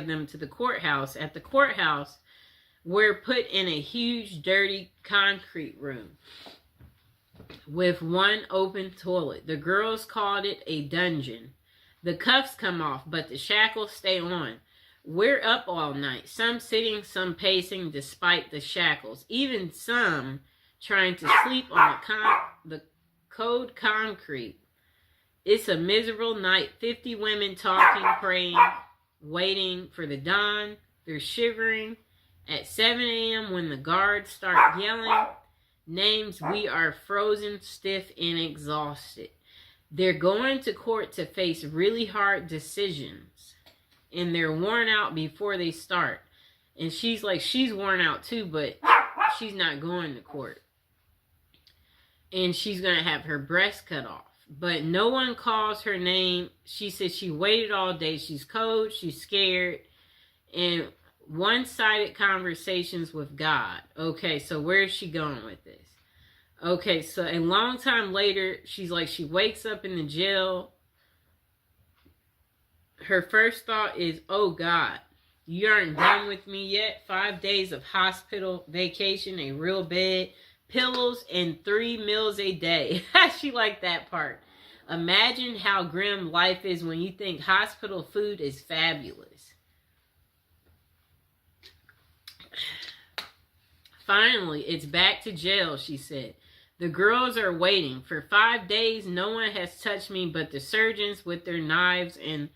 them to the courthouse. At the courthouse, we're put in a huge, dirty concrete room with one open toilet. The girls called it a dungeon. The cuffs come off, but the shackles stay on. We're up all night, some sitting, some pacing despite the shackles, even some trying to sleep on the cold concrete. It's a miserable night. 50 women talking, praying, waiting for the dawn. They're shivering. At 7 a.m. when the guards start yelling names, we are frozen, stiff, and exhausted. They're going to court to face really hard decisions. And they're worn out before they start. And she's worn out too, but she's not going to court. And she's going to have her breast cut off. But no one calls her name. She says she waited all day. She's cold. She's scared. And one-sided conversations with God. Okay, so where is she going with this? Okay, so a long time later, she wakes up in the jail. Her first thought is, oh God, you aren't done with me yet. 5 days of hospital vacation, a real bed, pillows, and 3 meals a day. She liked that part. Imagine how grim life is when you think hospital food is fabulous. Finally, it's back to jail, she said. The girls are waiting. For 5 days, no one has touched me but the surgeons with their knives and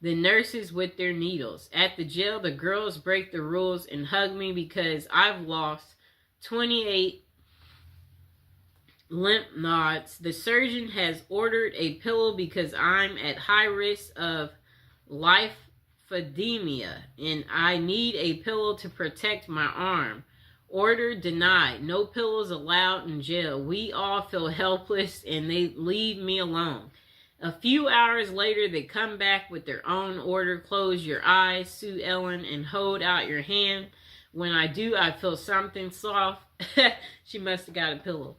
the nurses with their needles. At the jail, the girls break the rules and hug me because I've lost 28 lymph nodes. The surgeon has ordered a pillow because I'm at high risk of lymphedema and I need a pillow to protect my arm. Order denied. No pillows allowed in jail. We all feel helpless and they leave me alone. A few hours later, they come back with their own order. Close your eyes, Sue Ellen, and hold out your hand. When I do, I feel something soft. She must have got a pillow.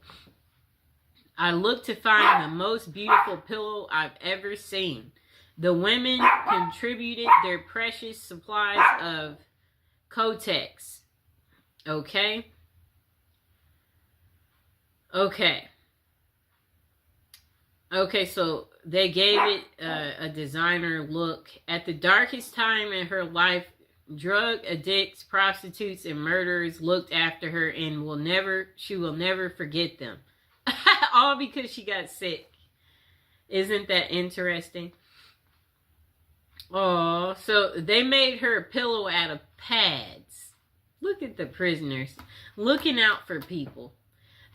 I look to find the most beautiful pillow I've ever seen. The women contributed their precious supplies of Kotex. Okay. Okay, so they gave it a designer look. At the darkest time in her life, drug addicts, prostitutes, and murderers looked after her and she will never forget them. All because she got sick. Isn't that interesting? Oh, so they made her a pillow out of pads. Look at the prisoners looking out for people.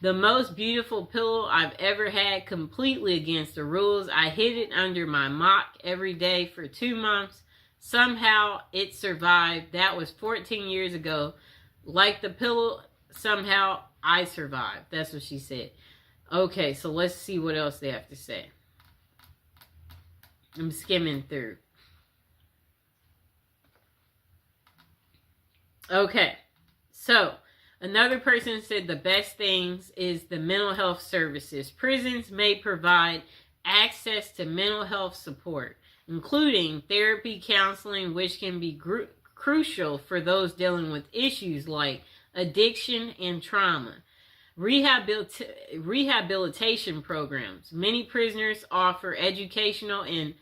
The most beautiful pillow I've ever had, completely against the rules. I hid it under my mock every day for 2 months. Somehow it survived. That was 14 years ago. Like the pillow, somehow I survived. That's what she said. Okay, so let's see what else they have to say. I'm skimming through. Okay, so another person said the best things is the mental health services. Prisons may provide access to mental health support, including therapy, counseling, which can be crucial for those dealing with issues like addiction and trauma. Rehabilitation programs. Many prisoners offer educational and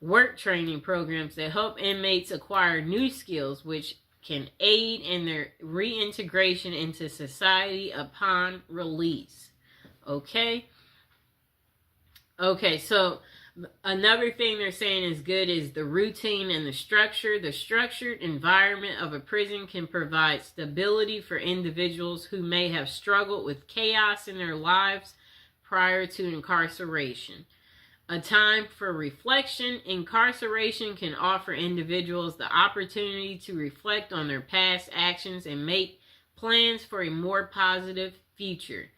work training programs that help inmates acquire new skills, which can aid in their reintegration into society upon release. Okay, so another thing they're saying is good is the routine and the structure. The structured environment of a prison can provide stability for individuals who may have struggled with chaos in their lives prior to incarceration. A time for reflection. Incarceration can offer individuals the opportunity to reflect on their past actions and make plans for a more positive future.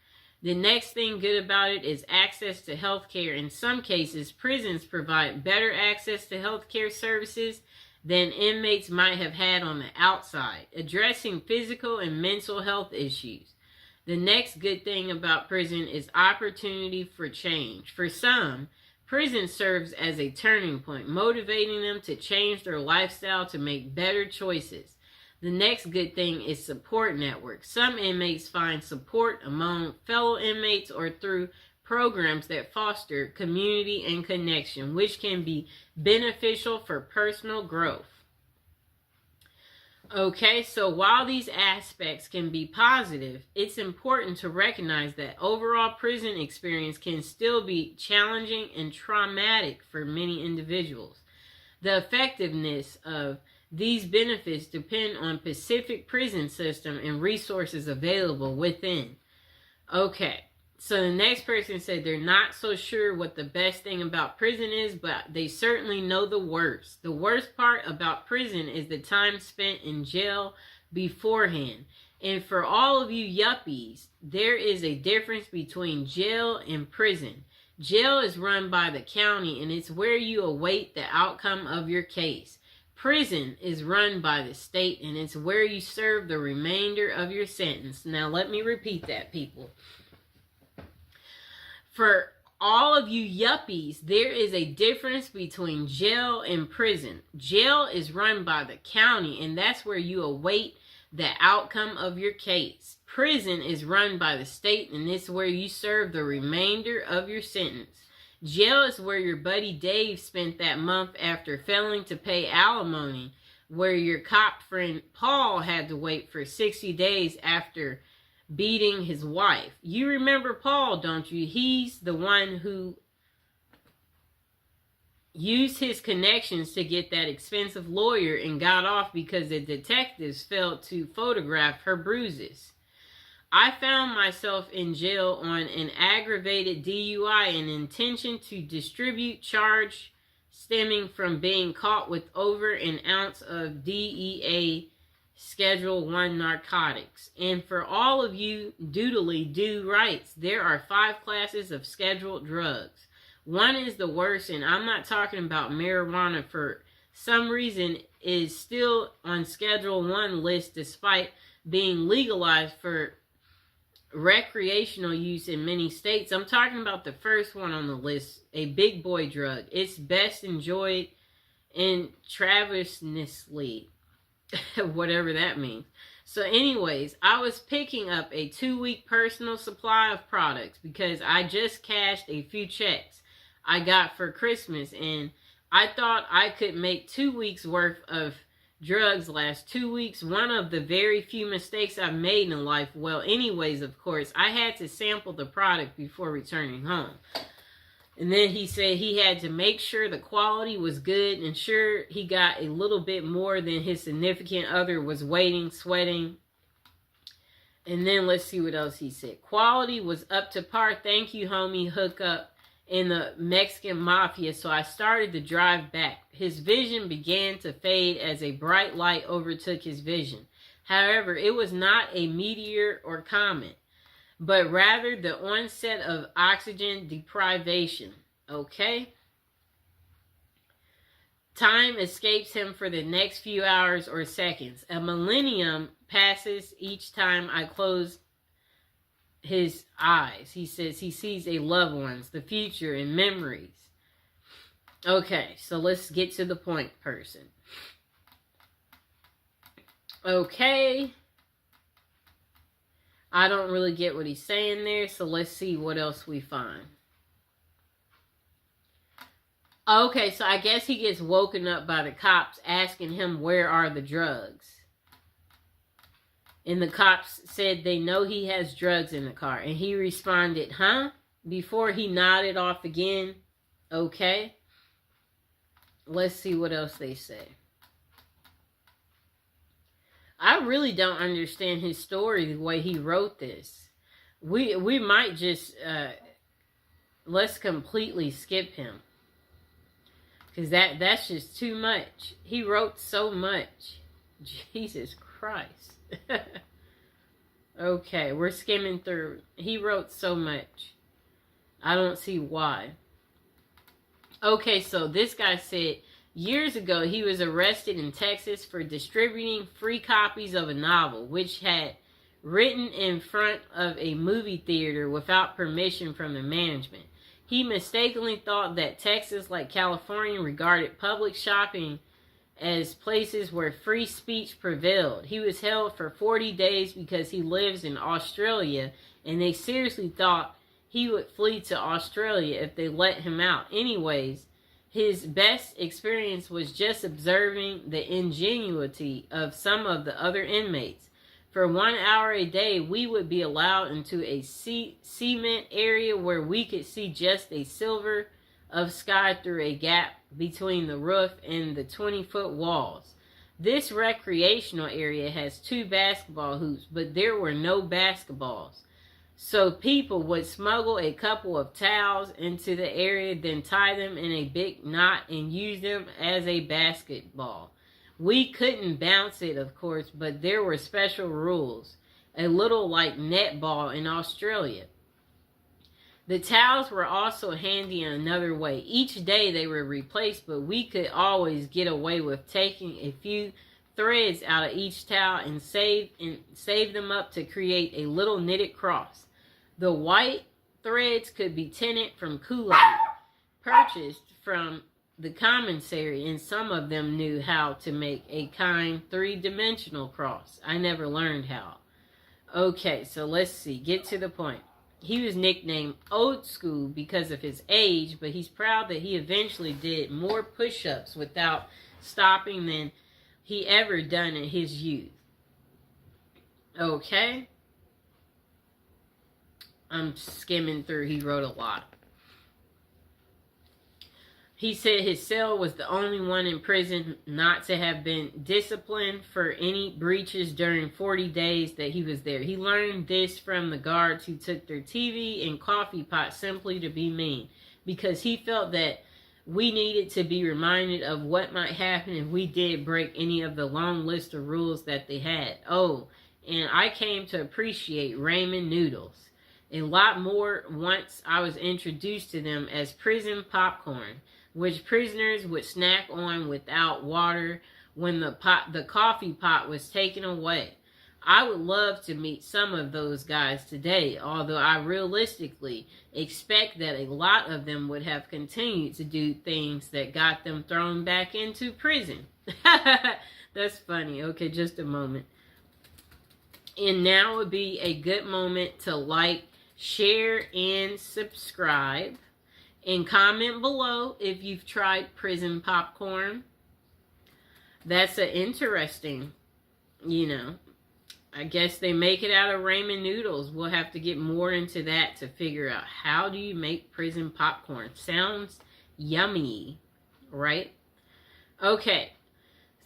The next thing good about it is access to health care. In some cases, prisons provide better access to health care services than inmates might have had on the outside, addressing physical and mental health issues. The next good thing about prison is opportunity for change. For some, Prison serves as a turning point, motivating them to change their lifestyle to make better choices. The next good thing is support networks. Some inmates find support among fellow inmates or through programs that foster community and connection, which can be beneficial for personal growth. Okay, so while these aspects can be positive, it's important to recognize that overall prison experience can still be challenging and traumatic for many individuals. The effectiveness of these benefits depend on Pacific prison system and resources available within. Okay, so the next person said they're not so sure what the best thing about prison is, but they certainly know the worst. The worst part about prison is the time spent in jail beforehand. And for all of you yuppies, there is a difference between jail and prison. Jail is run by the county and it's where you await the outcome of your case. Prison is run by the state and it's where you serve the remainder of your sentence. Now let me repeat that, people. For all of you yuppies, there is a difference between jail and prison. Jail is run by the county and that's where you await the outcome of your case. Prison is run by the state and it's where you serve the remainder of your sentence. Jail is where your buddy Dave spent that month after failing to pay alimony, where your cop friend Paul had to wait for 60 days after beating his wife. You remember Paul, don't you? He's the one who used his connections to get that expensive lawyer and got off because the detectives failed to photograph her bruises. I found myself in jail on an aggravated DUI and intention to distribute charge stemming from being caught with over an ounce of DEA Schedule 1 narcotics. And for all of you doodly do rights, there are 5 classes of scheduled drugs. One is the worst, and I'm not talking about marijuana. For some reason is still on Schedule 1 list despite being legalized for recreational use in many states. I'm talking about the first one on the list, a big boy drug. It's best enjoyed intravenously, whatever that means. So anyways, I was picking up a 2-week personal supply of products because I just cashed a few checks I got for Christmas and I thought I could make 2 weeks worth of drugs last 2 weeks. One of the very few mistakes I've made in life. Well, anyways, of course, I had to sample the product before returning home. And then he said he had to make sure the quality was good and sure he got a little bit more than his significant other was waiting, sweating. And then let's see what else he said. Quality was up to par. Thank you, homie. Hook up in the Mexican mafia, so I started to drive back. His vision began to fade as a bright light overtook his vision. However, it was not a meteor or comet, but rather the onset of oxygen deprivation. Okay? Time escapes him for the next few hours or seconds. A millennium passes each time I close his eyes. He says he sees a loved ones, the future, and memories. Okay, so let's get to the point, person. Okay. I don't really get what he's saying there, so let's see what else we find. Okay, so I guess he gets woken up by the cops asking him where are the drugs. And the cops said they know he has drugs in the car. And he responded, huh? Before he nodded off again. Okay. Let's see what else they say. I really don't understand his story the way he wrote this. We might just, let's completely skip him. Because that's just too much. He wrote so much. Jesus Christ. Okay, we're skimming through. He wrote so much. I don't see why. Okay, so this guy said years ago he was arrested in Texas for distributing free copies of a novel which had written in front of a movie theater without permission from the management. He mistakenly thought that Texas, like California, regarded public shopping as places where free speech prevailed. He was held for 40 days because he lives in Australia, and they seriously thought he would flee to Australia if they let him out. Anyways, his best experience was just observing the ingenuity of some of the other inmates. For 1 hour a day, we would be allowed into a cement area where we could see just a silver of sky through a gap between the roof and the 20-foot walls. This recreational area has 2 basketball hoops, but there were no basketballs. So people would smuggle a couple of towels into the area, then tie them in a big knot and use them as a basketball. We couldn't bounce it, of course, but there were special rules, a little like netball in Australia. The towels were also handy in another way. Each day they were replaced, but we could always get away with taking a few threads out of each towel and save them up to create a little knitted cross. The white threads could be tinted from Kool-Aid, purchased from the commissary, and some of them knew how to make a kind 3-dimensional cross. I never learned how. Okay, so let's see. Get to the point. He was nicknamed Old School because of his age, but he's proud that he eventually did more push-ups without stopping than he ever done in his youth. Okay. I'm skimming through. He wrote a lot. He said his cell was the only one in prison not to have been disciplined for any breaches during 40 days that he was there. He learned this from the guards who took their TV and coffee pot simply to be mean, because he felt that we needed to be reminded of what might happen if we did break any of the long list of rules that they had. Oh, and I came to appreciate ramen noodles a lot more once I was introduced to them as prison popcorn, which prisoners would snack on without water when the coffee pot was taken away. I would love to meet some of those guys today, although I realistically expect that a lot of them would have continued to do things that got them thrown back into prison. That's funny. Okay, just a moment. And now would be a good moment to like, share, and subscribe. And comment below if you've tried prison popcorn. That's an interesting, I guess they make it out of ramen noodles. We'll have to get more into that to figure out how do you make prison popcorn. Sounds yummy, right? Okay.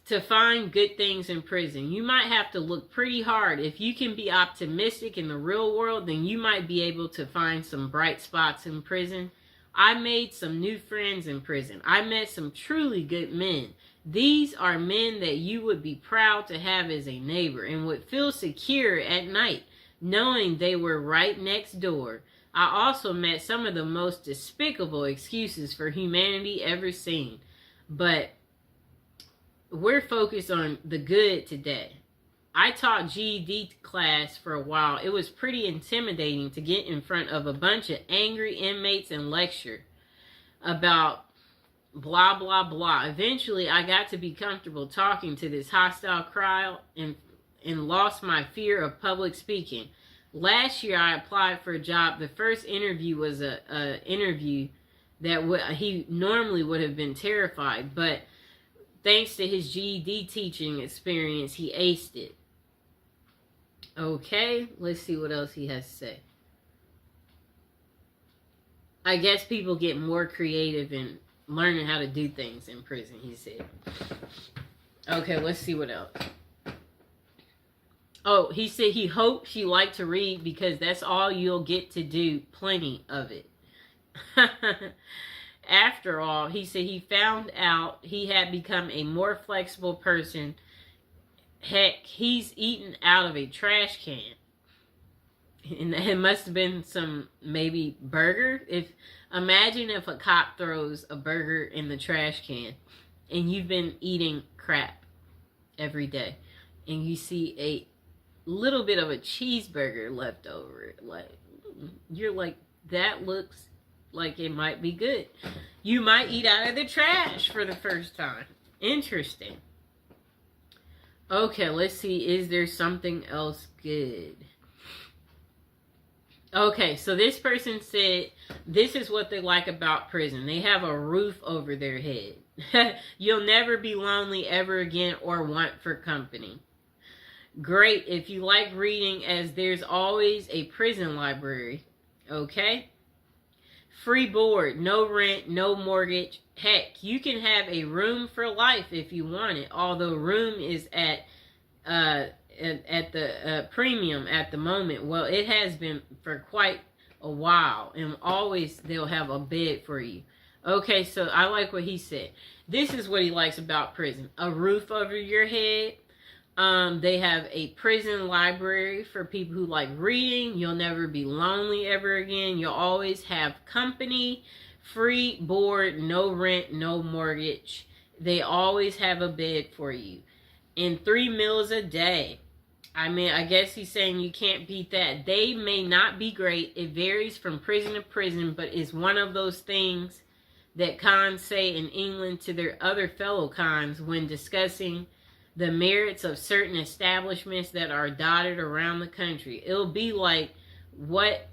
To find good things in prison, you might have to look pretty hard. If you can be optimistic in the real world, then you might be able to find some bright spots in prison. I made some new friends in prison. I met some truly good men. These are men that you would be proud to have as a neighbor and would feel secure at night, knowing they were right next door. I also met some of the most despicable excuses for humanity ever seen. But we're focused on the good today. I taught GED class for a while. It was pretty intimidating to get in front of a bunch of angry inmates and lecture about blah, blah, blah. Eventually, I got to be comfortable talking to this hostile crowd and lost my fear of public speaking. Last year, I applied for a job. The first interview was a interview that he normally would have been terrified, but thanks to his GED teaching experience, he aced it. Okay, let's see what else he has to say. I guess people get more creative in learning how to do things in prison, he said. Okay, let's see what else. Oh, he said he hopes you like to read because that's all you'll get to do. Plenty of it. After all, he said he found out he had become a more flexible person. Heck, he's eaten out of a trash can. And it must have been some, maybe, burger. Imagine if a cop throws a burger in the trash can and you've been eating crap every day and you see a little bit of a cheeseburger left over. Like, you're like, that looks like it might be good. You might eat out of the trash for the first time. Interesting. Okay, let's see. Is there something else good? Okay, so this person said this is what they like about prison. They have a roof over their head. You'll never be lonely ever again or want for company. Great if you like reading, as there's always a prison library. Okay? Free board, no rent, no mortgage. Heck, you can have a room for life if you want it, although room is at the premium at the moment. Well, it has been for quite a while, and always they'll have a bed for you. Okay, so I like what he said. This is what he likes about prison. A roof over your head. They have a prison library for people who like reading. You'll never be lonely ever again. You'll always have company. Free board, no rent, no mortgage. They always have a bed for you. And 3 meals a day. I mean, I guess he's saying you can't beat that. They may not be great. It varies from prison to prison, but it's one of those things that cons say in England to their other fellow cons when discussing the merits of certain establishments that are dotted around the country. It'll be like, what,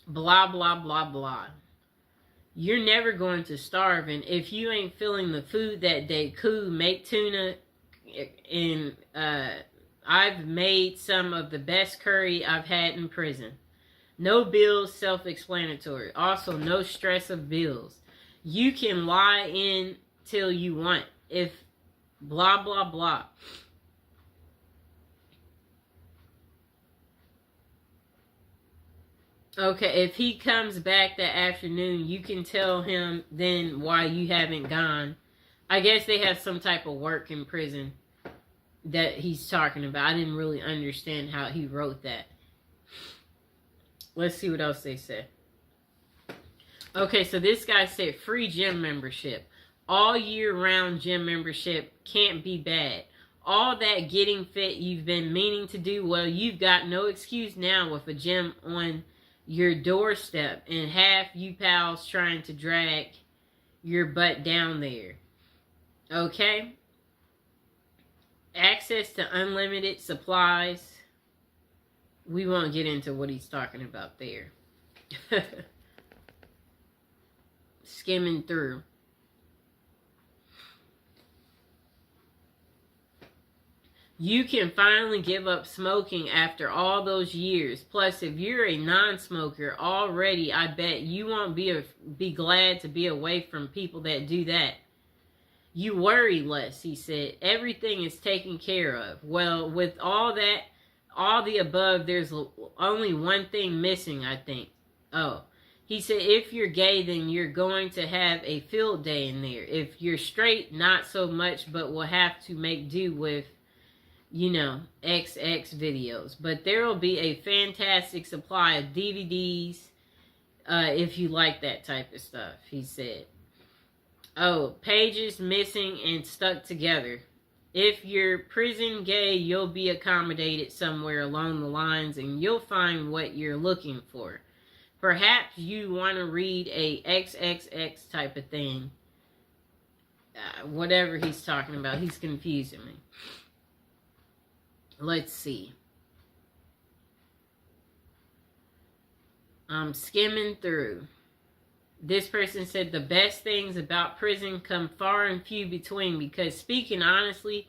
blah, blah, blah, blah. You're never going to starve, and if you ain't feeling the food that day, cool, make tuna, and I've made some of the best curry I've had in prison. No bills, self-explanatory. Also, no stress of bills. You can lie in till you want. If blah, blah, blah. Okay, if he comes back that afternoon, you can tell him then why you haven't gone. I guess they have some type of work in prison that he's talking about. I didn't really understand how he wrote that. Let's see what else they said. Okay, so this guy said free gym membership. All year round gym membership can't be bad. All that getting fit you've been meaning to do, well, you've got no excuse now with a gym on your doorstep and half you pals trying to drag your butt down there. Okay? Access to unlimited supplies. We won't get into what he's talking about there. Skimming through. You can finally give up smoking after all those years. Plus, if you're a non-smoker already, I bet you won't be glad to be away from people that do that. You worry less, he said. Everything is taken care of. Well, with all that, all the above, there's only one thing missing, I think. Oh, he said, if you're gay, then you're going to have a field day in there. If you're straight, not so much, but we'll have to make do with, you know, XX videos. But there will be a fantastic supply of DVDs if you like that type of stuff, he said. Oh, pages missing and stuck together. If you're prison gay, you'll be accommodated somewhere along the lines and you'll find what you're looking for. Perhaps you want to read a XXX type of thing. Whatever he's talking about, he's confusing me. Let's see. I'm skimming through. This person said the best things about prison come far and few between because, speaking honestly,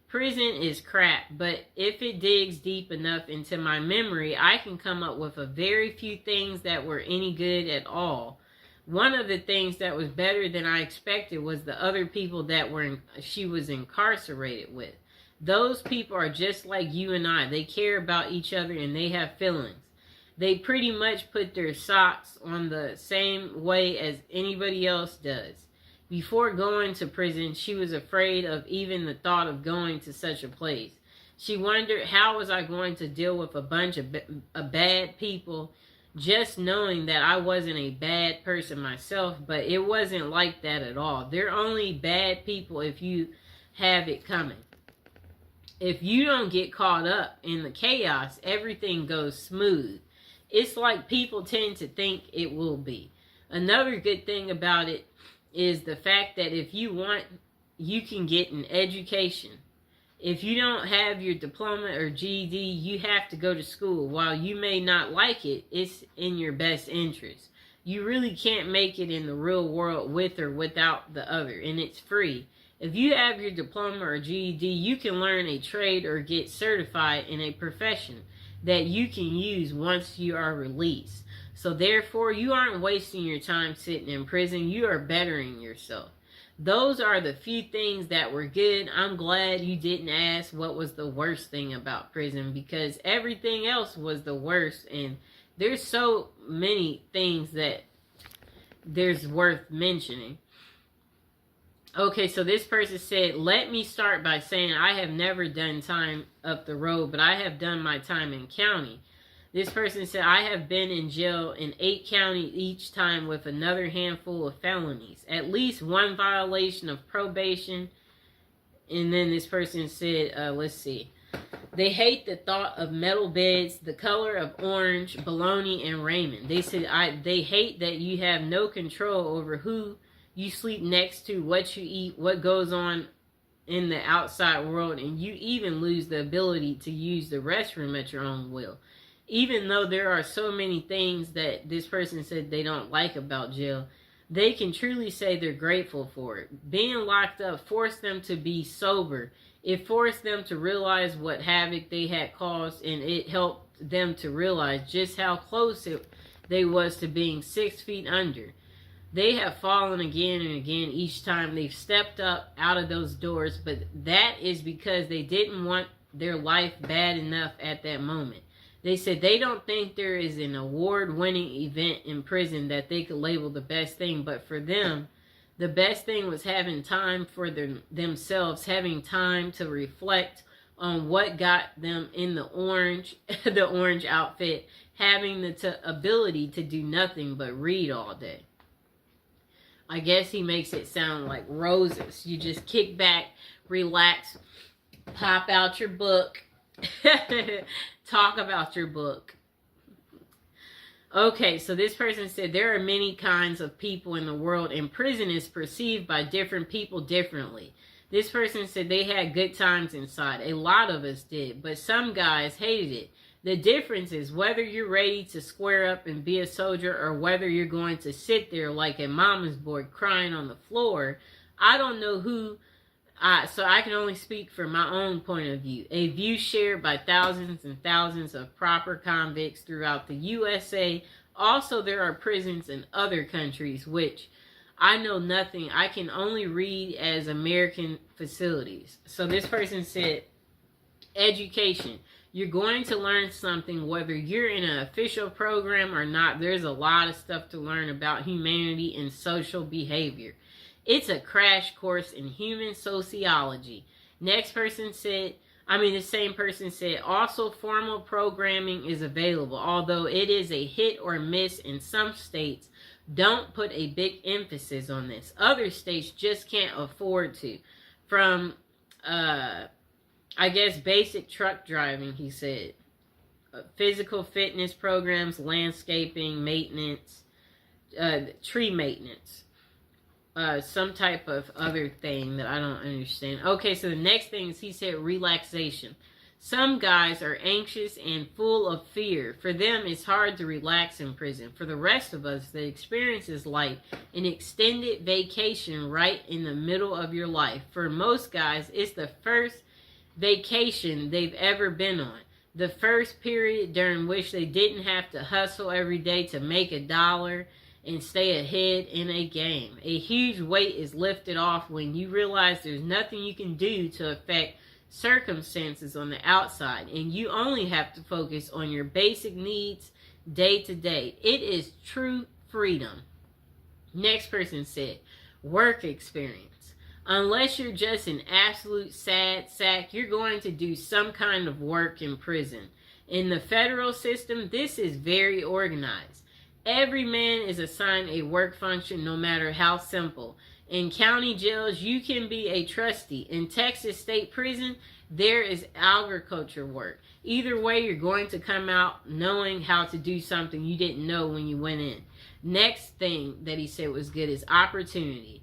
prison is crap. But if it digs deep enough into my memory, I can come up with a very few things that were any good at all. One of the things that was better than I expected was the other people that she was incarcerated with. Those people are just like you and I. They care about each other and they have feelings. They pretty much put their socks on the same way as anybody else does. Before going to prison, she was afraid of even the thought of going to such a place. She wondered, how was I going to deal with a bunch of bad people, just knowing that I wasn't a bad person myself, but it wasn't like that at all. They're only bad people if you have it coming. If you don't get caught up in the chaos, everything goes smooth. it's like people tend to think it will be. Another good thing about it is the fact that if you want, you can get an education. If you don't have your diploma or GED, you have to go to school. While you may not like it, it's in your best interest. You really can't make it in the real world with or without the other, and it's free. If you have your diploma or GED, you can learn a trade or get certified in a profession that you can use once you are released. So therefore, you aren't wasting your time sitting in prison. You are bettering yourself. Those are the few things that were good. I'm glad you didn't ask what was the worst thing about prison, because everything else was the worst. And there's so many things that there's worth mentioning. Okay, so this person said, let me start by saying I have never done time up the road, but I have done my time in county. This person said, I have been in jail in 8 counties each time with another handful of felonies. At least one violation of probation. And then this person said, let's see. They hate the thought of metal beds, the color of orange, bologna, and ramen. They said, they hate that you have no control over who you sleep next to, what you eat, what goes on in the outside world, and you even lose the ability to use the restroom at your own will. Even though there are so many things that this person said they don't like about jail, they can truly say they're grateful for it. Being locked up forced them to be sober. It forced them to realize what havoc they had caused, and it helped them to realize just how close they was to being 6 feet under. They have fallen again and again each time they've stepped up out of those doors, but that is because they didn't want their life bad enough at that moment. They said they don't think there is an award-winning event in prison that they could label the best thing, but for them, the best thing was having time for themselves, having time to reflect on what got them in the orange outfit, having the ability to do nothing but read all day. I guess he makes it sound like roses. You just kick back, relax, pop out your book, talk about your book. Okay, so this person said there are many kinds of people in the world, and prison is perceived by different people differently. This person said they had good times inside. A lot of us did, but some guys hated it. The difference is whether you're ready to square up and be a soldier, or whether you're going to sit there like a mama's boy crying on the floor. I don't know who, so I can only speak from my own point of view. A view shared by thousands and thousands of proper convicts throughout the USA. Also, there are prisons in other countries, which I know nothing. I can only read as American facilities. So this person said, education. You're going to learn something whether you're in an official program or not. There's a lot of stuff to learn about humanity and social behavior. It's a crash course in human sociology. Next person said, the same person said, also formal programming is available, although it is a hit or miss in some states. Don't put a big emphasis on this. Other states just can't afford to. From, basic truck driving, he said. Physical fitness programs, landscaping, maintenance, tree maintenance. Some type of other thing that I don't understand. Okay, so the next thing is he said relaxation. Some guys are anxious and full of fear. For them, it's hard to relax in prison. For the rest of us, the experience is like an extended vacation right in the middle of your life. For most guys, it's the first vacation they've ever been on. The first period during which they didn't have to hustle every day to make $1 and stay ahead in a game. A huge weight is lifted off when you realize there's nothing you can do to affect circumstances on the outside, and you only have to focus on your basic needs day to day. It is true freedom. Next person said, work experience. Unless you're just an absolute sad sack, you're going to do some kind of work in prison. In the federal system, this is very organized. Every man is assigned a work function, no matter how simple. In county jails, you can be a trustee. In Texas State Prison, there is agriculture work. Either way, you're going to come out knowing how to do something you didn't know when you went in. Next thing that he said was good is opportunity.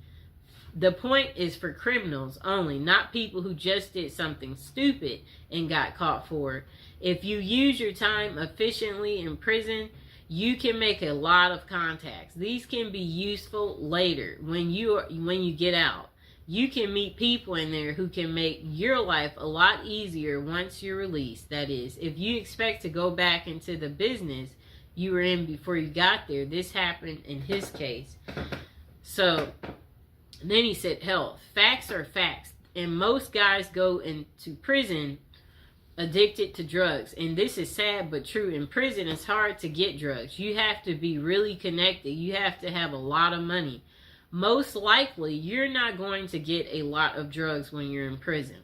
The point is for criminals only, not people who just did something stupid and got caught for it. If you use your time efficiently in prison, you can make a lot of contacts. These can be useful later when you get out. You can meet people in there who can make your life a lot easier once you're released. That is, if you expect to go back into the business you were in before you got there, this happened in his case. So then he said health. Facts are facts. And most guys go into prison addicted to drugs. And this is sad but true. In prison, it's hard to get drugs. You have to be really connected. You have to have a lot of money. Most likely, you're not going to get a lot of drugs when you're in prison.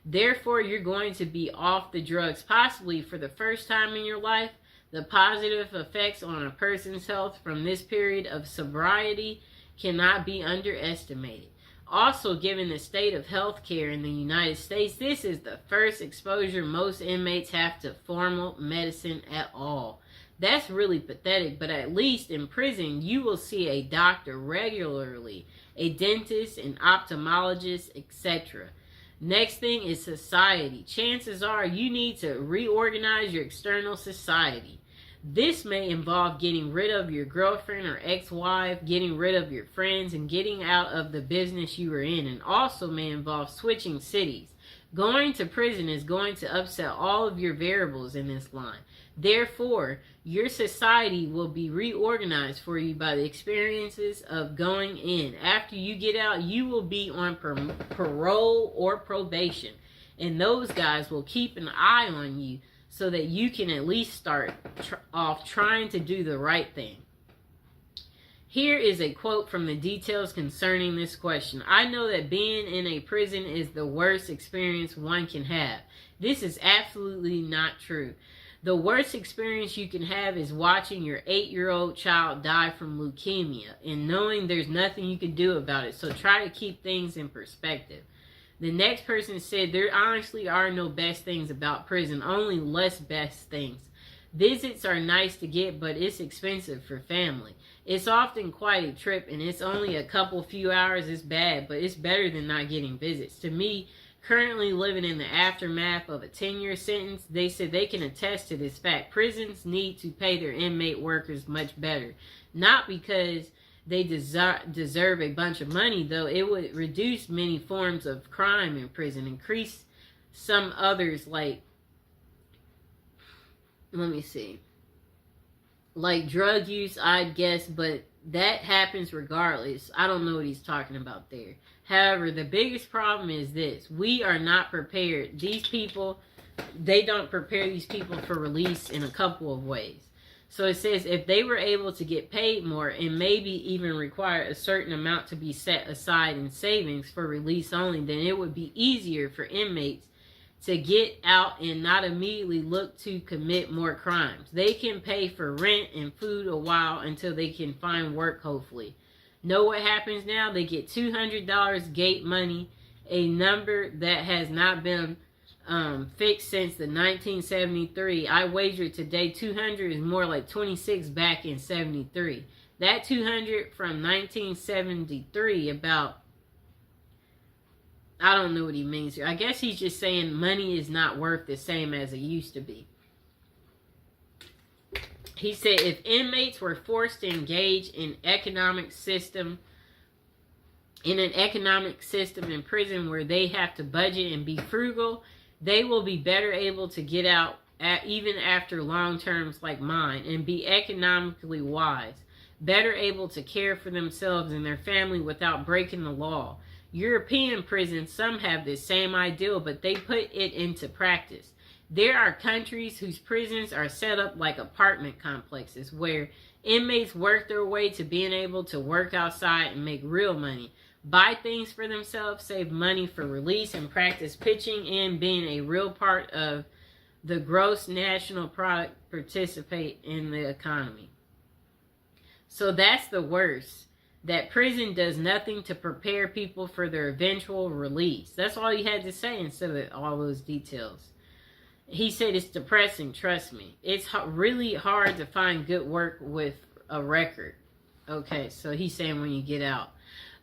Therefore, you're going to be off the drugs possibly for the first time in your life. The positive effects on a person's health from this period of sobriety cannot be underestimated. Also, given the state of health care in the United States, this is the first exposure most inmates have to formal medicine at all. That's really pathetic, but at least in prison, you will see a doctor regularly, a dentist, an ophthalmologist, etc. Next thing is society. Chances are you need to reorganize your external society. This may involve getting rid of your girlfriend or ex-wife, getting rid of your friends, and getting out of the business you were in, and also may involve switching cities. Going to prison is going to upset all of your variables in this line. Therefore, your society will be reorganized for you by the experiences of going in. After you get out, you will be on parole or probation, and those guys will keep an eye on you so that you can at least start off trying to do the right thing. Here is a quote from the details concerning this question. I know that being in a prison is the worst experience one can have. This is absolutely not true. The worst experience you can have is watching your 8-year-old child die from leukemia and knowing there's nothing you can do about it. So try to keep things in perspective. The next person said, there honestly are no best things about prison, only less best things. Visits are nice to get, but it's expensive for family. It's often quite a trip, and it's only a few hours. It's bad, but it's better than not getting visits. To me, currently living in the aftermath of a 10-year sentence, they said they can attest to this fact. Prisons need to pay their inmate workers much better. Not because they deserve a bunch of money, though. It would reduce many forms of crime in prison, increase some others like, like drug use, I'd guess, but that happens regardless. I don't know what he's talking about there. However, the biggest problem is this. We are not prepared. These people, they don't prepare these people for release in a couple of ways. So it says if they were able to get paid more and maybe even require a certain amount to be set aside in savings for release only, then it would be easier for inmates to get out and not immediately look to commit more crimes. They can pay for rent and food a while until they can find work, hopefully. Know what happens now? They get $200 gate money, a number that has not been fixed since the 1973. I wager today 200 is more like 26 back in 73. That 200 from 1973 about, I don't know what he means here. I guess he's just saying money is not worth the same as it used to be. He said if inmates were forced to engage in an economic system in prison where they have to budget and be frugal, they will be better able to get out even after long terms like mine and be economically wise, better able to care for themselves and their family without breaking the law. European prisons, some have this same ideal, but they put it into practice. There are countries whose prisons are set up like apartment complexes where inmates work their way to being able to work outside and make real money, buy things for themselves, save money for release, and practice pitching in being a real part of the gross national product, participate in the economy. So that's the worst. that prison does nothing to prepare people for their eventual release. That's all he had to say instead of all those details. He said, it's depressing, trust me. It's really hard to find good work with a record. Okay, so he's saying when you get out.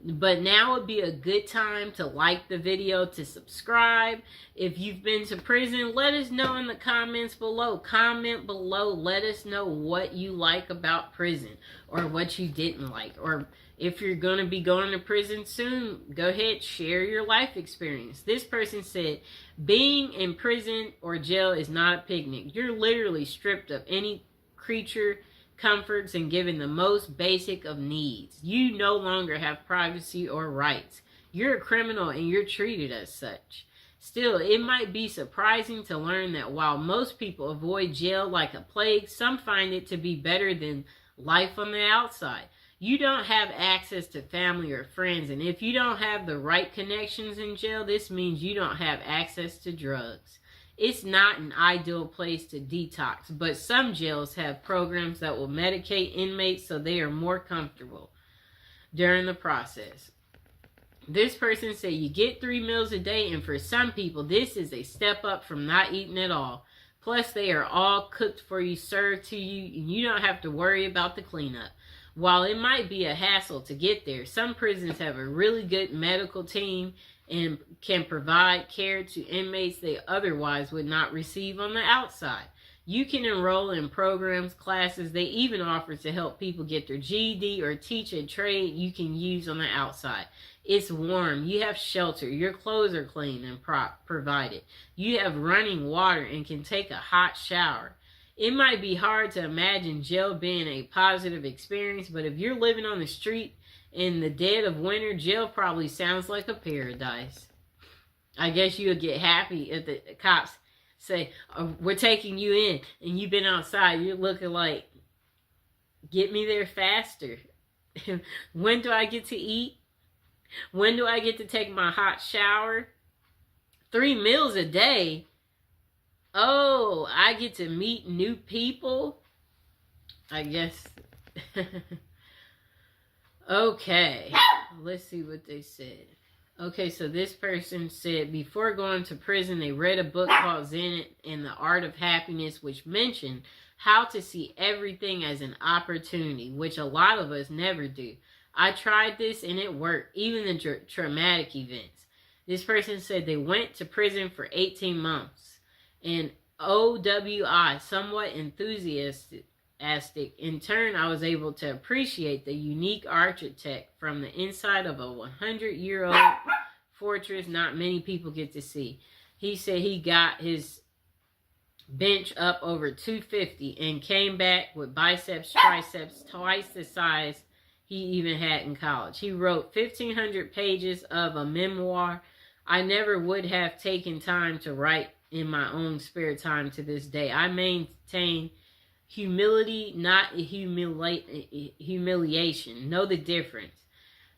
But now would be a good time to like the video, to subscribe. If you've been to prison, let us know in the comments below. Comment below. Let us know what you like about prison or what you didn't like. Or if you're going to be going to prison soon, go ahead, share your life experience. This person said, being in prison or jail is not a picnic. You're literally stripped of any creature comforts and given the most basic of needs. You no longer have privacy or rights. You're a criminal and you're treated as such. Still, it might be surprising to learn that while most people avoid jail like a plague, some find it to be better than life on the outside. You don't have access to family or friends, and if you don't have the right connections in jail, this means you don't have access to drugs. It's not an ideal place to detox, but some jails have programs that will medicate inmates so they are more comfortable during the process. This person said you get 3 meals a day, and for some people, this is a step up from not eating at all. Plus, they are all cooked for you, served to you, and you don't have to worry about the cleanup. While it might be a hassle to get there, some prisons have a really good medical team and can provide care to inmates they otherwise would not receive on the outside. You can enroll in programs, classes. They even offer to help people get their GED or teach a trade you can use on the outside. It's warm. You have shelter. Your clothes are clean and provided. You have running water and can take a hot shower. It might be hard to imagine jail being a positive experience, but if you're living on the street in the dead of winter, jail probably sounds like a paradise. I guess you'll get happy if the cops say, oh, we're taking you in, and you've been outside. You're looking like, get me there faster. When do I get to eat? When do I get to take my hot shower? 3 meals a day? Oh, I get to meet new people? I guess. Okay, let's see what they said. Okay, so this person said, before going to prison, they read a book called Zen and the Art of Happiness, which mentioned how to see everything as an opportunity, which a lot of us never do. I tried this and it worked, even the traumatic events. This person said they went to prison for 18 months. And OWI, somewhat enthusiastic. In turn, I was able to appreciate the unique architect from the inside of a 100-year-old fortress not many people get to see. He said he got his bench up over 250 and came back with biceps, triceps twice the size he even had in college. He wrote 1,500 pages of a memoir I never would have taken time to write in my own spare time to this day. I maintain humility, not humiliation. Know the difference.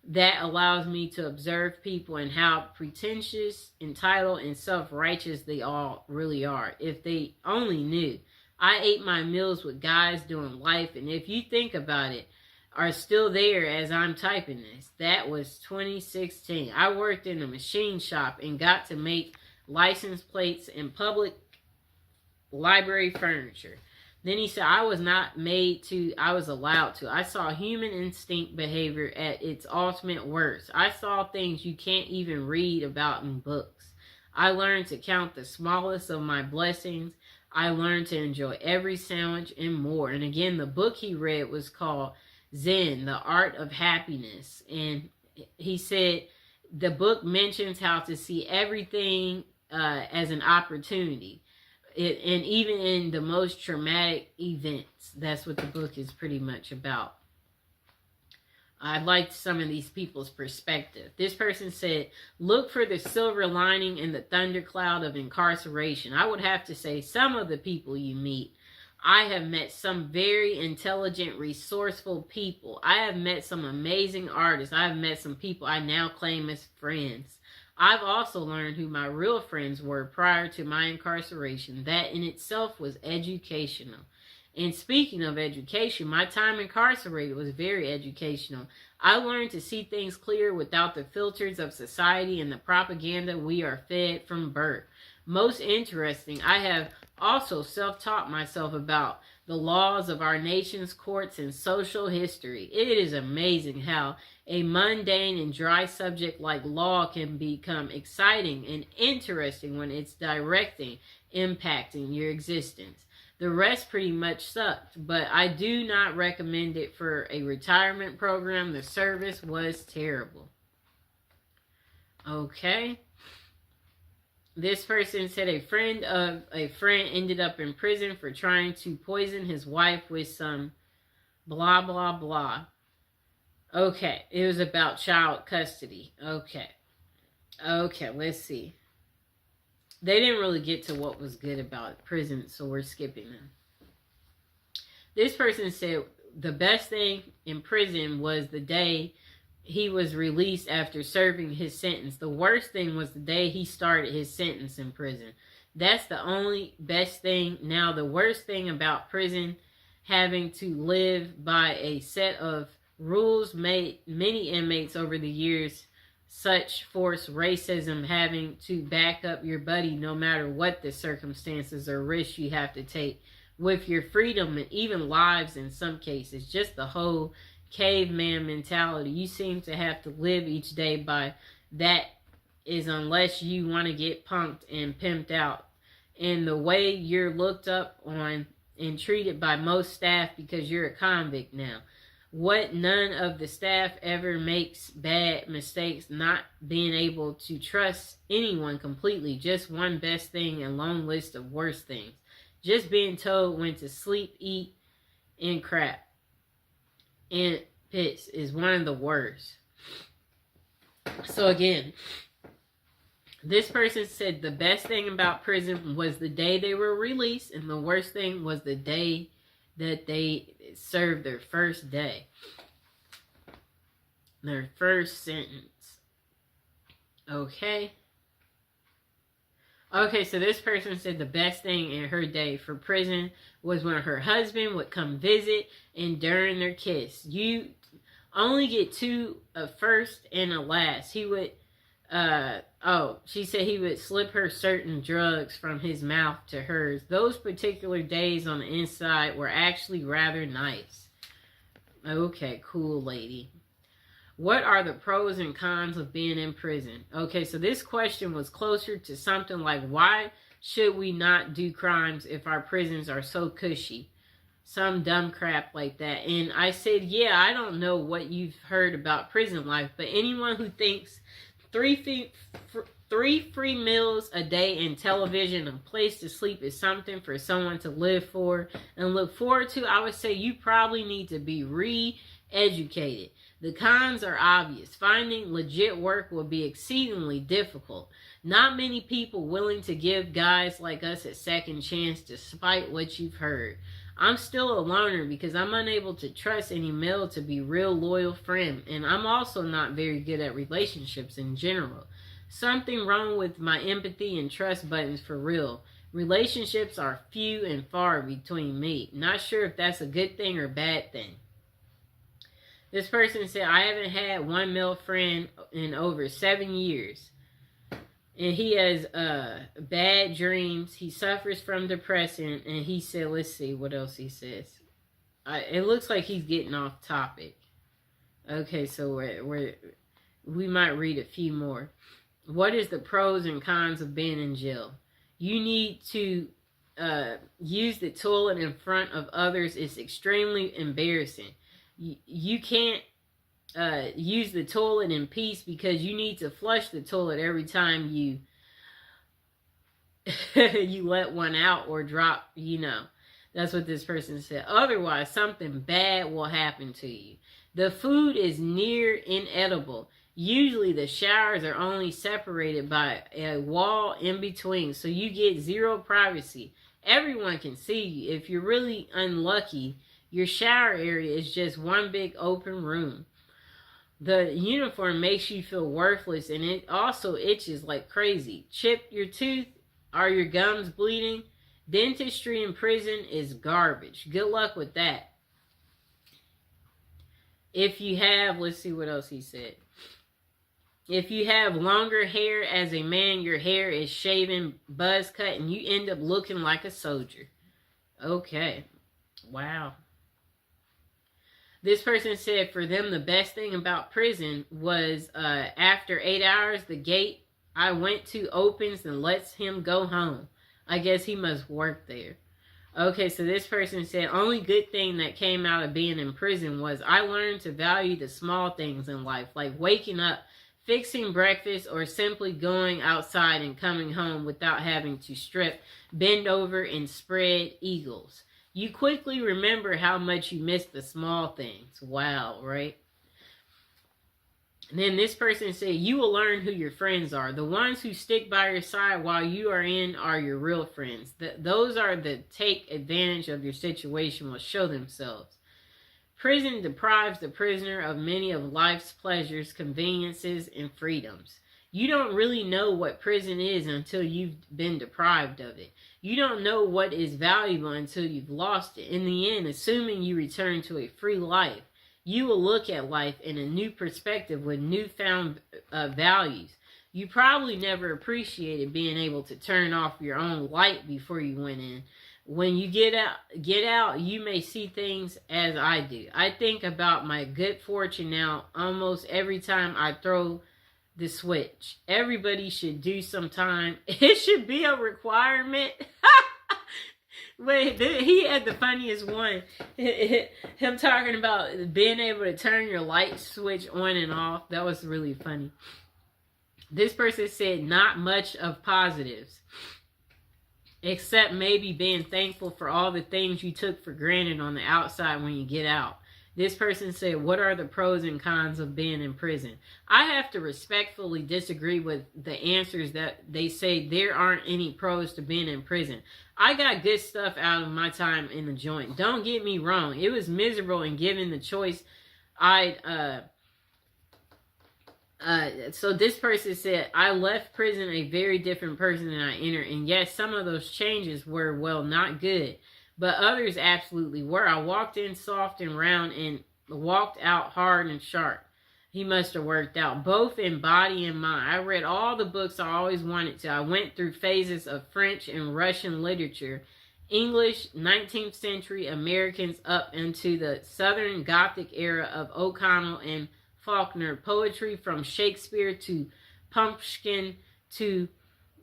That allows me to observe people and how pretentious, entitled, and self-righteous they all really are. If they only knew. I ate my meals with guys doing life, and if you think about it, are still there as I'm typing this. That was 2016. I worked in a machine shop and got to make license plates and public library furniture. Then he said, I was not made to, I was allowed to. I saw human instinct behavior at its ultimate worst. I saw things you can't even read about in books. I learned to count the smallest of my blessings. I learned to enjoy every sandwich and more. And again, the book he read was called Zen, the Art of Happiness. And he said the book mentions how to see everything as an opportunity. And even in the most traumatic events, that's what the book is pretty much about. I liked some of these people's perspective. This person said, look for the silver lining in the thundercloud of incarceration. I would have to say some of the people you meet. I have met some very intelligent, resourceful people. I have met some amazing artists. I have met some people I now claim as friends. I've also learned who my real friends were prior to my incarceration. That in itself was educational. And speaking of education, my time incarcerated was very educational. I learned to see things clear without the filters of society and the propaganda we are fed from birth. Most interesting, I have also self-taught myself about the laws of our nation's courts and social history. It is amazing how a mundane and dry subject like law can become exciting and interesting when it's impacting your existence. The rest pretty much sucked, but I do not recommend it for a retirement program. The service was terrible. Okay. This person said a friend ended up in prison for trying to poison his wife with some blah, blah, blah. Okay. It was about child custody. Okay. Okay, let's see. They didn't really get to what was good about prison, so we're skipping them. This person said the best thing in prison was the day he was released after serving his sentence. The worst thing was the day he started his sentence in prison. That's the only best thing. Now, the worst thing about prison, having to live by a set of rules made many inmates over the years such force racism, having to back up your buddy no matter what the circumstances or risks you have to take with your freedom and even lives in some cases. Just the whole caveman mentality. You seem to have to live each day by that, is unless you want to get punked and pimped out. And the way you're looked up on and treated by most staff because you're a convict now. What none of the staff ever makes bad mistakes, not being able to trust anyone completely. Just one best thing and long list of worst things. Just being told when to sleep, eat, and crap. And piss is one of the worst. So again, this person said the best thing about prison was the day they were released, and the worst thing was the day that they served their first day. Their first sentence. Okay. Okay, so this person said the best thing in her day for prison was when her husband would come visit and during their kiss. You only get two, a first and a last. He would, she said he would slip her certain drugs from his mouth to hers. Those particular days on the inside were actually rather nice. Okay, cool lady. What are the pros and cons of being in prison? Okay, so this question was closer to something like, why should we not do crimes if our prisons are so cushy? Some dumb crap like that. And I said, yeah, I don't know what you've heard about prison life, but anyone who thinks three free meals a day and television and place to sleep is something for someone to live for and look forward to, I would say you probably need to be re-educated. The cons are obvious. Finding legit work will be exceedingly difficult. Not many people willing to give guys like us a second chance despite what you've heard. I'm still a loner because I'm unable to trust any male to be real loyal friend, and I'm also not very good at relationships in general. Something wrong with my empathy and trust buttons for real. Relationships are few and far between me. Not sure if that's a good thing or bad thing. This person said, I haven't had one male friend in over 7 years. And he has bad dreams. He suffers from depression. And he said, let's see what else he says. It looks like he's getting off topic. Okay, so we might read a few more. What is the pros and cons of being in jail? You need to use the toilet in front of others. It's extremely embarrassing. You can't use the toilet in peace because you need to flush the toilet every time you you let one out or drop, That's what this person said. Otherwise, something bad will happen to you. The food is near inedible. Usually the showers are only separated by a wall in between, so you get zero privacy. Everyone can see you. If you're really unlucky, your shower area is just one big open room. The uniform makes you feel worthless, and it also itches like crazy. Chip your tooth? Are your gums bleeding? Dentistry in prison is garbage. Good luck with that. If you have, let's see what else he said. If you have longer hair as a man, your hair is shaven, buzz cut, and you end up looking like a soldier. Okay. Wow. This person said for them, the best thing about prison was after 8 hours, the gate I went to opens and lets him go home. I guess he must work there. Okay, so this person said, only good thing that came out of being in prison was I learned to value the small things in life, like waking up, fixing breakfast, or simply going outside and coming home without having to strip, bend over, and spread eagles. You quickly remember how much you miss the small things. Wow, right? And then this person said, you will learn who your friends are. The ones who stick by your side while you are in are your real friends. Those are the take advantage of your situation will show themselves. Prison deprives the prisoner of many of life's pleasures, conveniences, and freedoms. You don't really know what prison is until you've been deprived of it. You don't know what is valuable until you've lost it. In the end, assuming you return to a free life, you will look at life in a new perspective with newfound values. You probably never appreciated being able to turn off your own light before you went in. When you get out, you may see things as I do. I think about my good fortune now almost every time I throw the switch. Everybody should do sometime. It should be a requirement. Wait, he had the funniest one. Him talking about being able to turn your light switch on and off. That was really funny. This person said not much of positives, except maybe being thankful for all the things you took for granted on the outside when you get out. This person said, what are the pros and cons of being in prison? I have to respectfully disagree with the answers that they say there aren't any pros to being in prison. I got good stuff out of my time in the joint. Don't get me wrong. It was miserable, and given the choice, so this person said, I left prison a very different person than I entered. And yes, some of those changes were, well, not good. But others absolutely were. I walked in soft and round and walked out hard and sharp. He must have worked out, both in body and mind. I read all the books I always wanted to. I went through phases of French and Russian literature, English, 19th century Americans up into the Southern Gothic era of O'Connell and Faulkner, poetry from Shakespeare to Pumpkin to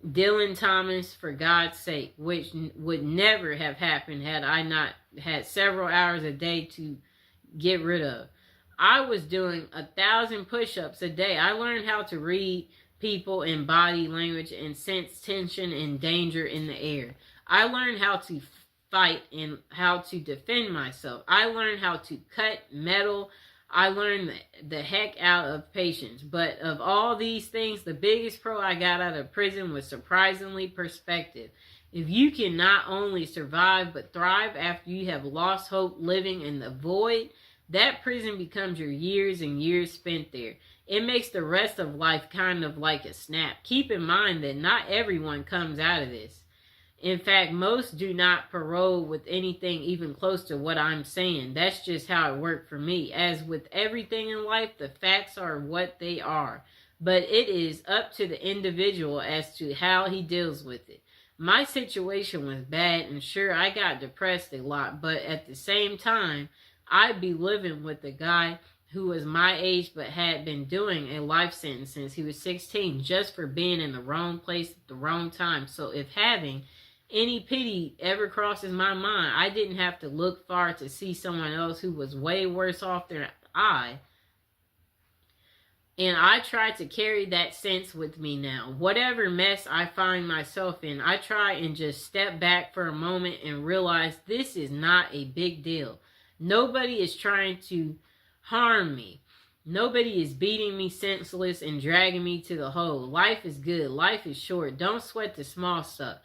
Dylan Thomas, for God's sake, which would never have happened had I not had several hours a day to get rid of. I was doing 1,000 push-ups a day. I learned how to read people and body language and sense tension and danger in the air. I learned how to fight and how to defend myself. I learned how to cut metal. I learned the heck out of patience. But of all these things, the biggest pro I got out of prison was surprisingly perspective. If you can not only survive but thrive after you have lost hope living in the void, that prison becomes your years and years spent there. It makes the rest of life kind of like a snap. Keep in mind that not everyone comes out of this. In fact, most do not parole with anything even close to what I'm saying. That's just how it worked for me. As with everything in life, the facts are what they are. But it is up to the individual as to how he deals with it. My situation was bad, and sure, I got depressed a lot. But at the same time, I'd be living with a guy who was my age but had been doing a life sentence since he was 16 just for being in the wrong place at the wrong time. So if having any pity ever crosses my mind, I didn't have to look far to see someone else who was way worse off than I. And I try to carry that sense with me now. Whatever mess I find myself in, I try and just step back for a moment and realize this is not a big deal. Nobody is trying to harm me. Nobody is beating me senseless and dragging me to the hole. Life is good. Life is short. Don't sweat the small stuff.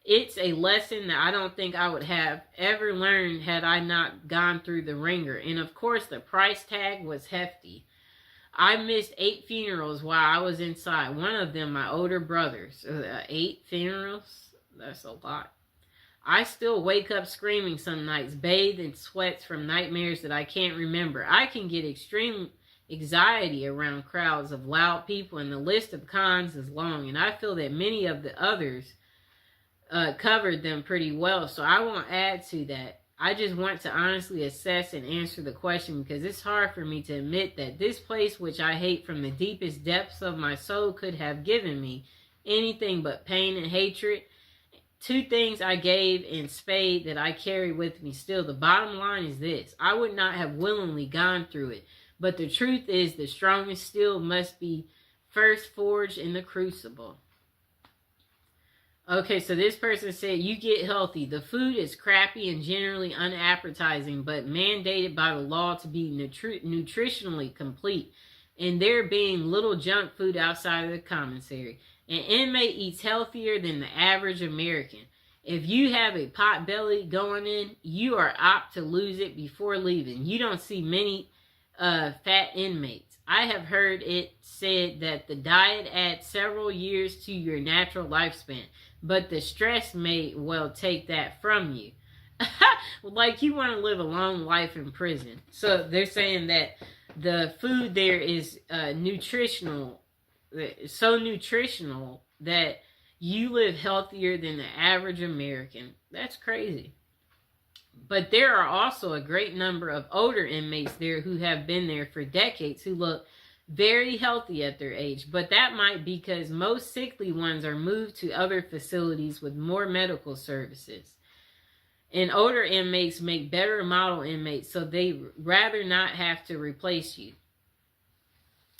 It's a lesson that I don't think I would have ever learned had I not gone through the ringer. And of course, the price tag was hefty. I missed 8 funerals while I was inside. One of them, my older brother's. 8 funerals? That's a lot. I still wake up screaming some nights, bathed in sweats from nightmares that I can't remember. I can get extreme anxiety around crowds of loud people, and the list of cons is long, and I feel that many of the others covered them pretty well, so I won't add to that. I just want to honestly assess and answer the question, because it's hard for me to admit that this place, which I hate from the deepest depths of my soul, could have given me anything but pain and hatred. Two things I gave in spade that I carry with me still. The bottom line is this: I would not have willingly gone through it, but the truth is the strongest steel must be first forged in the crucible. Okay, so this person said, you get healthy. The food is crappy and generally unappetizing, but mandated by the law to be nutritionally complete, and there being little junk food outside of the commissary. An inmate eats healthier than the average American. If you have a pot belly going in, you are apt to lose it before leaving. You don't see many fat inmates. I have heard it said that the diet adds several years to your natural lifespan, but the stress may well take that from you. Like you want to live a long life in prison. So they're saying that the food there is nutritional, so nutritional that you live healthier than the average American. That's crazy. But there are also a great number of older inmates there who have been there for decades who look very healthy at their age. But that might be because most sickly ones are moved to other facilities with more medical services. And older inmates make better model inmates, so they rather not have to replace you.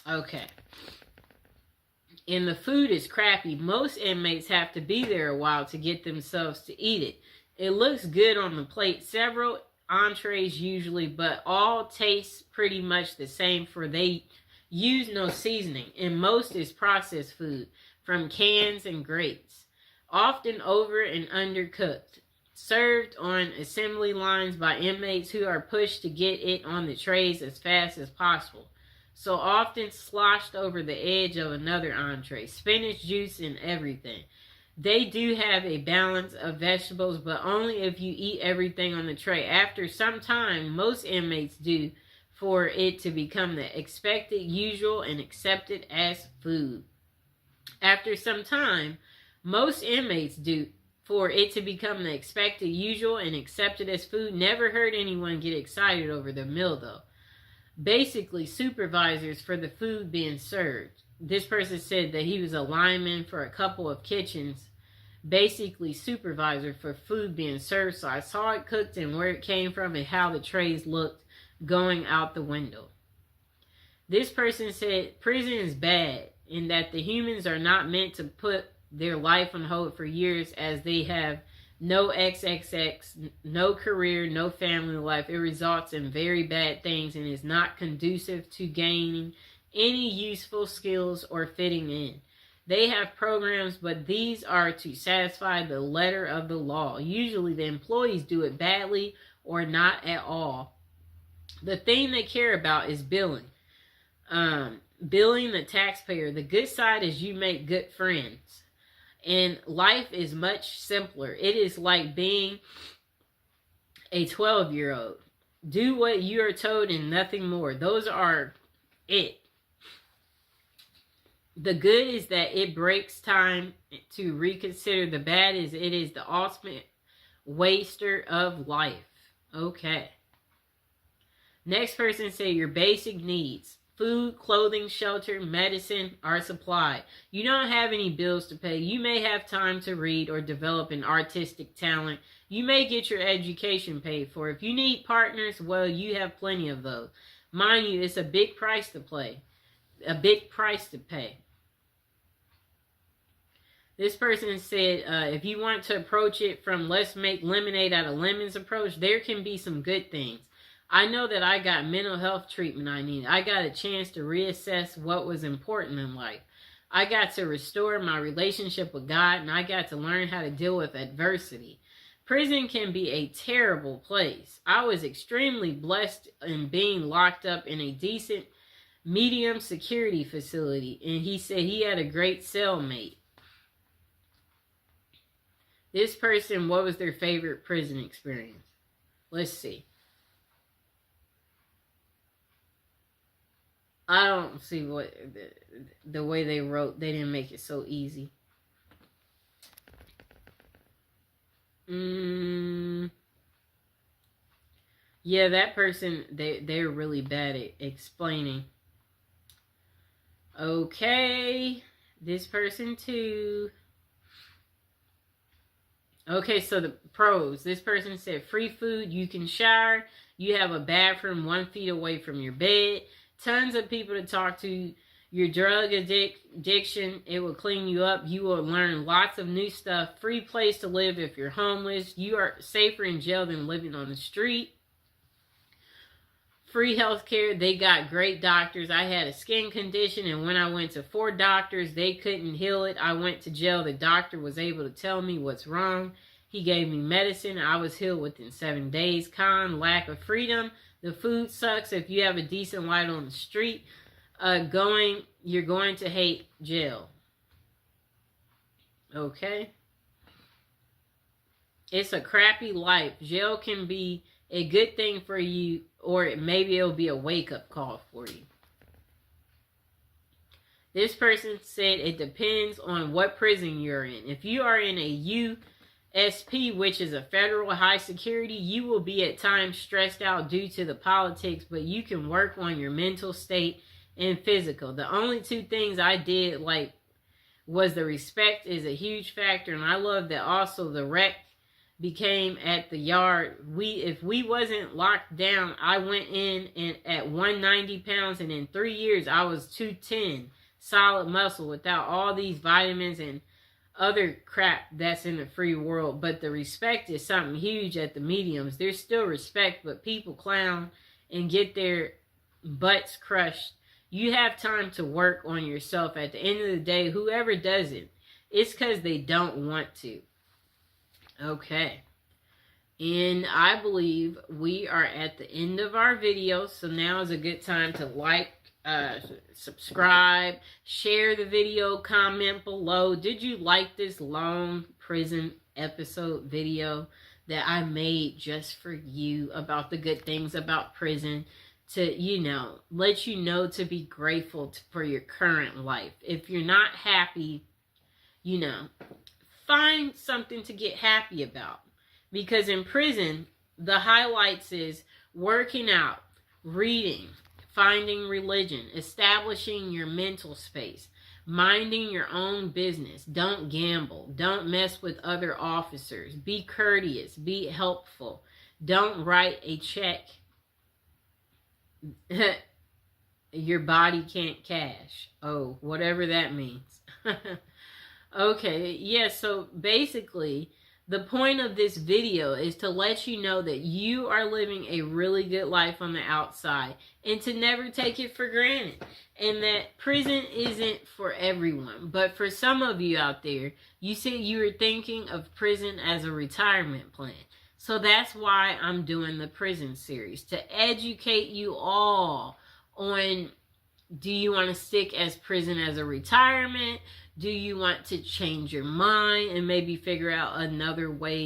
Okay. And the food is crappy. Most inmates have to be there a while to get themselves to eat it. It looks good on the plate, several entrees usually, but all taste pretty much the same, for they use no seasoning, and most is processed food from cans and grates, often over and undercooked, served on assembly lines by inmates who are pushed to get it on the trays as fast as possible. So often sloshed over the edge of another entree, spinach juice and everything. They do have a balance of vegetables, but only if you eat everything on the tray. After some time, most inmates do, for it to become the expected, usual, and accepted as food. After some time, most inmates do, for it to become the expected, usual, and accepted as food. Never heard anyone get excited over the meal, though. Basically, supervisors for the food being served. This person said that he was a lineman for a couple of kitchens, basically supervisor for food being served, so I saw it cooked and where it came from and how the trays looked going out the window. This person said prison is bad in that the humans are not meant to put their life on hold for years, as they have no XXX, no career, no family life. It results in very bad things and is not conducive to gaining any useful skills or fitting in. They have programs, but these are to satisfy the letter of the law. Usually the employees do it badly or not at all. The thing they care about is billing. Billing the taxpayer. The good side is you make good friends. And life is much simpler. It is like being a 12-year-old. Do what you are told and nothing more. Those are it. The good is that it breaks time to reconsider. The bad is it is the ultimate waster of life. Okay. Next person say your basic needs. Food, clothing, shelter, medicine are supplied. You don't have any bills to pay. You may have time to read or develop an artistic talent. You may get your education paid for. If you need partners, well, you have plenty of those. Mind you, it's a big price to pay. A big price to pay. This person said, if you want to approach it from let's make lemonade out of lemons approach, there can be some good things. I know that I got mental health treatment I needed. I got a chance to reassess what was important in life. I got to restore my relationship with God, and I got to learn how to deal with adversity. Prison can be a terrible place. I was extremely blessed in being locked up in a decent, medium security facility, and he said he had a great cellmate. This person, what was their favorite prison experience? Let's see. I don't see what the way they wrote. They didn't make it so easy. Yeah, that person, they're really bad at explaining. Okay, this person too. Okay, so the pros. This person said free food, you can shower, you have a bathroom 1 feet away from your bed, tons of people to talk to, your drug addiction, it will clean you up, you will learn lots of new stuff, free place to live if you're homeless, you are safer in jail than living on the street. Free health care, they got great doctors. I had a skin condition, and when I went to 4 doctors, they couldn't heal it. I went to jail. The doctor was able to tell me what's wrong. He gave me medicine. I was healed within 7 days. Con, lack of freedom. The food sucks. If you have a decent light on the street, you're going to hate jail. Okay? It's a crappy life. Jail can be a good thing for you, or maybe it'll be a wake-up call for you. This person said it depends on what prison you're in. If you are in a USP, which is a federal high security, you will be at times stressed out due to the politics, but you can work on your mental state and physical. The only 2 things I did like was the respect is a huge factor, and I love that also the rec became at the yard. If we wasn't locked down, I went in and at 190 pounds, and in 3 years I was 210, solid muscle without all these vitamins and other crap that's in the free world. But the respect is something huge at the mediums. There's still respect, but people clown and get their butts crushed. You have time to work on yourself. At the end of the day, whoever does it, it's because they don't want to. Okay, and I believe we are at the end of our video, so now is a good time to like, subscribe, share the video, comment below. Did you like this long prison episode video that I made just for you about the good things about prison? To, let you know to be grateful for your current life. If you're not happy, find something to get happy about. Because in prison, the highlights is working out, reading, finding religion, establishing your mental space, minding your own business. Don't gamble. Don't mess with other officers. Be courteous. Be helpful. Don't write a check your body can't cash. Oh, whatever that means. Okay, yeah, so basically, the point of this video is to let you know that you are living a really good life on the outside and to never take it for granted. And that prison isn't for everyone. But for some of you out there, you said you were thinking of prison as a retirement plan. So that's why I'm doing the prison series, to educate you all on, do you want to stick as prison as a retirement? Do you want to change your mind and maybe figure out another way